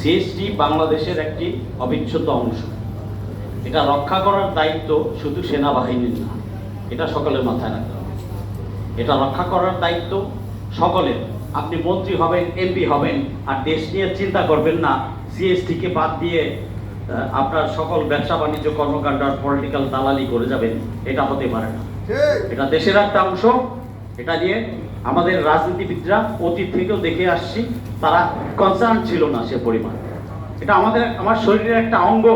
CST বাংলাদেশের একটি অবিচ্ছেদ্য অংশ। এটা রক্ষা করার দায়িত্ব শুধু সেনাবাহিনীর না, এটা সকলের মাথায় রাখতে হবে। এটা রক্ষা করার দায়িত্ব সকলের। আপনি মন্ত্রী হবেন, এমপি হবেন, আর দেশ নিয়ে চিন্তা করবেন না সিএসটিকে বাদ দিয়ে আপনার সকল ব্যবসা বাণিজ্য কর্মকাণ্ড আর পলিটিক্যাল দালালি করে যাবেন, এটা হতে পারে না। এটা দেশের একটা অংশ। এটা নিয়ে আমাদের রাজনীতিবিদরা অতীত থেকেও দেখে আসছি, তারা কনসার্ন ছিল না সে পরিমাণ। এটা আমার শরীরের একটা অঙ্গ।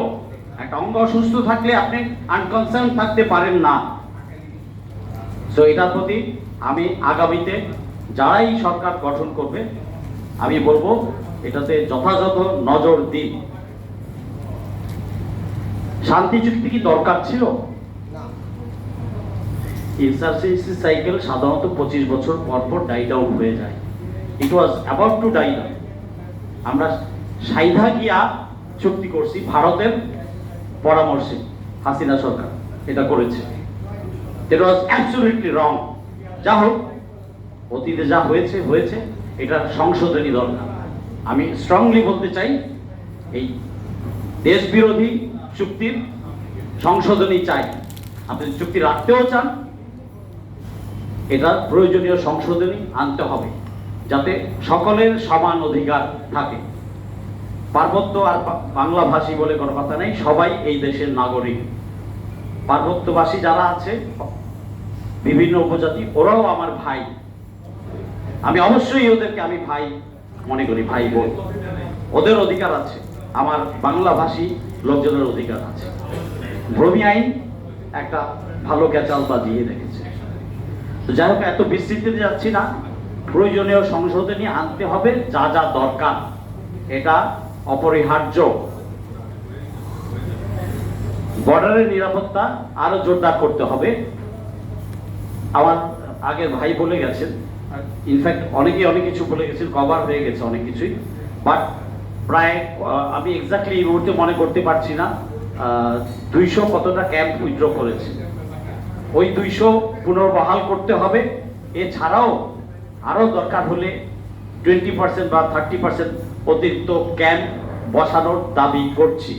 একটা অঙ্গ অসুস্থ থাকলে আপনি আনকনসার্ন থাকতে পারেন না। সো এটার প্রতি আমি আগামীতে যারাই সরকার গঠন করবে আমি বলবো এটাতে যথাযথ নজর দিন। শান্তি চুক্তি কি দরকার ছিল? ইনসার্জেন্সি সাইকেল সাধারণত 25 বছর পর পর ডাই ডাউন হয়ে যায়। It was about to die down. আমরা সাইধা গিয়া চুক্তি করছি ভারতের পরামর্শে, হাসিনা সরকার এটা করেছে। ইট ওয়াজ অ্যাবসলিউটলি রং। যা হোক, অতীতে যা হয়েছে হয়েছে, এটার সংশোধনী দরকার। আমি স্ট্রংলি বলতে চাই এই দেশ বিরোধী চুক্তির সংশোধনী চাই। আপনি চুক্তি রাখতেও চান, এটা প্রয়োজনীয় সংশোধনী আনতে হবে যাতে সকলের সমান অধিকার থাকে। পার্বত্য আর বাংলাভাষী বলে কোনো কথা নেই, সবাই এই দেশের নাগরিক। পার্বত্যবাসী যারা আছে বিভিন্ন উপজাতি, ওরাও আমার ভাই। আমি অবশ্যই ওদেরকে আমি ভাই মনে করি, ভাই বোন। ওদের অধিকার আছে, আমার বাংলাভাষী লোকজনের অধিকার আছে। ভূমি আইন একটা ভালো ক্যাচাল বাজিয়ে রেখেছে। তো যাই হোক, এত বিস্তৃতিতে যাচ্ছি না। প্রয়োজনীয় সংশোধনী আনতে হবে, যা যা দরকার এটা অপরিহার্য। বর্ডারের নিরাপত্তা আরো জোরদার করতে হবে। আমার আগের ভাই বলে গেছেন, ইনফ্যাক্ট অনেকেই অনেক কিছু বলে গেছেন, কভার হয়ে গেছে অনেক কিছুই। বাট প্রায় আমি এক্স্যাক্টলি এই মুহূর্তে মনে করতে পারছি না 200 কতটা ক্যাম্প উইথড্র করেছে। ওই 200 পুনর্বহাল করতে হবে। এছাড়াও আরো দরকার হলে 20% বা 30% অতিরিক্ত ক্যাম্প বসানোর দাবি করছি।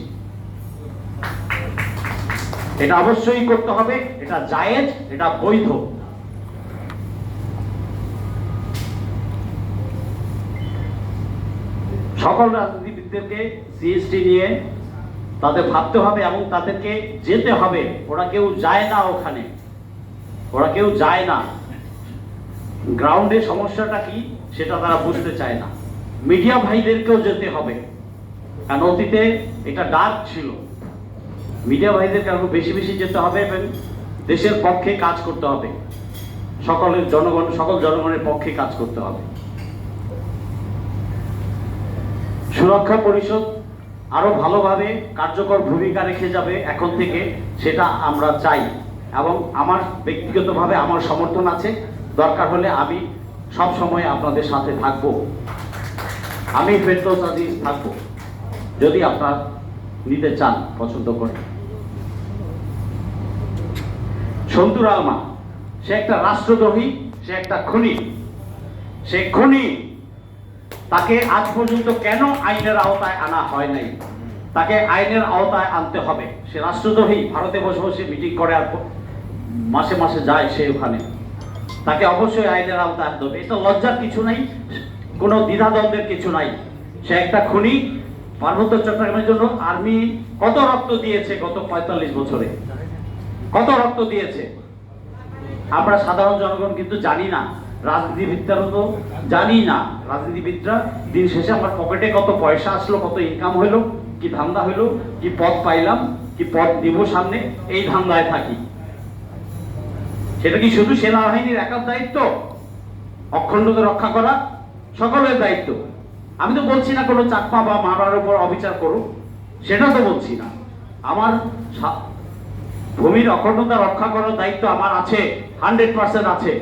এটা অবশ্যই করতে হবে, এটা জায়েজ, এটা বৈধ। সকল রাজনীতিবিদদেরকে সিএসটি নিয়ে তাদের ভাবতে হবে এবং তাদেরকে যেতে হবে। ওরা কেউ যায় না ওখানে, ওরা কেউ যায় না। গ্রাউন্ডে সমস্যাটা কি সেটা তারা বুঝতে চায় না। মিডিয়া ভাইদেরকেও যেতে হবে, কারণ অতীতে এটা ডার্ক ছিল। মিডিয়া ভাইদেরকে আরো বেশি বেশি যেতে হবে এবং দেশের পক্ষে কাজ করতে হবে। সকল জনগণের পক্ষে কাজ করতে হবে। সুরক্ষা পরিষদ আরো ভালোভাবে কার্যকর ভূমিকা রেখে যাবে এখন থেকে, সেটা আমরা চাই। এবং আমার ব্যক্তিগতভাবে আমার সমর্থন আছে। দরকার হলে আমি সব সময় আপনাদের সাথে থাকব। আমি ফেরদৌস আজিজ থাকব, যদি আপনারা নিতে চান, পছন্দ করেন। সন্তুর আলমা, সে একটা রাষ্ট্রদ্রোহী, সে একটা খুনি। সে খুনি। তাকে আজ পর্যন্ত কেন আইনের আওতায় আনা হয় নাই? তাকে আইনের আওতায় আনতে হবে। সে রাষ্ট্রদ্রোহী, ভারতে বসে বসে মিটিং করে আর মাসে মাসে যায় সে ওখানে। তাকে অবশ্যই আইনের আওতায় আনতে হবে। এটা লজ্জার কিছু নাই, কোনো দ্বিধাদ্বন্দ্বের কিছু নাই। সে একটা খুনি। পার্বত্য চট্টগ্রামের জন্য আর্মি কত রক্ত দিয়েছে গত 45 বছরে, কত রক্ত দিয়েছে। আমরা সাধারণ জনগণ কিন্তু জানি না, রাজনীতিবিদরা তো জানি না। রাজনীতিবিদরা দিন শেষে আমার পকেটে কত পয়সা আসলো, কত ইনকাম হইলো, কি ধান্দা হইলো, কি পদ পাইলাম, কি পদ দিব সামনে, এই ধান্দায় থাকি। সেটা কি শুধু সেনাবাহিনীর একার দায়িত্ব? অখণ্ডতা রক্ষা করা সকলের দায়িত্ব। আমি তো বলছি না কোনো চাকমা বা মারার উপর অবিচার করুক, সেটা তো বলছি না। আমার ভূমির অখণ্ডতা রক্ষা করার দায়িত্ব আমার আছে, 100% আছে।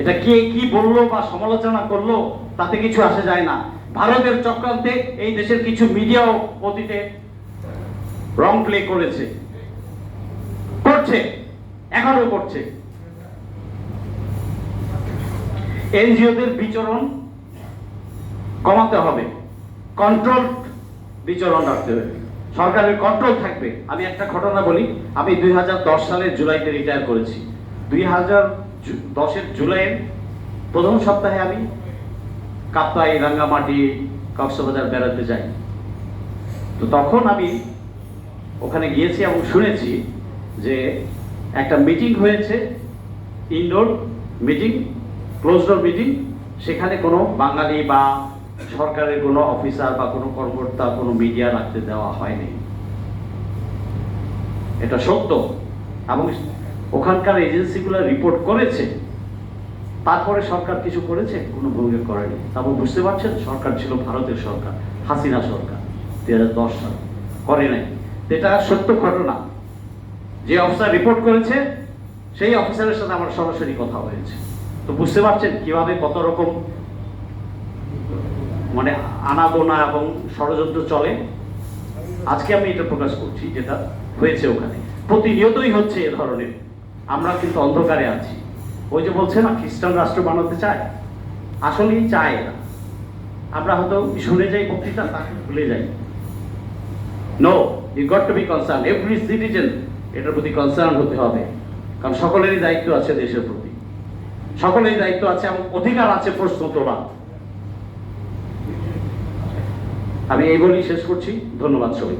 এটা কে কি বললো বা সমালোচনা করলো তাতে কিছু আসে যায় না। ভারতের চক্রান্তে এই দেশের কিছু মিডিয়াও অতীতে রং প্লে করেছে, করছে, এখনো করছে। এনজিওদের বিচরণ কমাতে হবে। কন্ট্রোল বিচরণ রাখতে হবে, সরকারের কন্ট্রোল থাকবে। আমি একটা ঘটনা বলি, আমি 2010 সালের জুলাইতে রিটায়ার করেছি। 2010-এর জুলাইয়ের প্রথম সপ্তাহে আমি কাপ্তাই, রাঙ্গামাটি, কক্সবাজার বেড়াতে যাই। তো তখন আমি ওখানে গিয়েছি এবং শুনেছি যে একটা মিটিং হয়েছে, indoor meeting, close door meeting. সেখানে কোনো বাঙালি বা সরকারের কোনো অফিসার বা কোনো কর্মকর্তা, কোনো মিডিয়া রাখতে দেওয়া হয়নি। এটা সত্য এবং ওখানকার এজেন্সিগুলো রিপোর্ট করেছে। তারপরে সরকার কিছু করেছে? কোনো ভূমিকা করেনি। তারপর বুঝতে পারছেন, সরকার ছিল ভারতের সরকার, হাসিনা সরকার, 2010 সাল করে নাই। এটা সত্য ঘটনা। যে অফিসার রিপোর্ট করেছে সেই অফিসারের সাথে আমার সরাসরি কথা হয়েছে। তো বুঝতে পারছেন কিভাবে কত রকম মানে আনাগোনা এবং ষড়যন্ত্র চলে। আজকে আমি এটা প্রকাশ করছি যেটা হয়েছে ওখানে, প্রতিনিয়তই হচ্ছে এ ধরনের। আমরা কিন্তু অন্ধকারে আছি। ওই যে বলছে না, খ্রিস্টান রাষ্ট্র বানাতে চায়, আসলেই চায় না। আমরা হয়তো শুনে যাই বক্তৃতা, তাকে ভুলে যাই। No, you got to be concern, every citizen এটার প্রতি কনসার্ন হতে হবে। কারণ সকলেরই দায়িত্ব আছে দেশের প্রতি, সকলেরই দায়িত্ব আছে এবং অধিকার আছে প্রশ্ন তোলা। আমি এই বলেই শেষ করছি। ধন্যবাদ সবাই।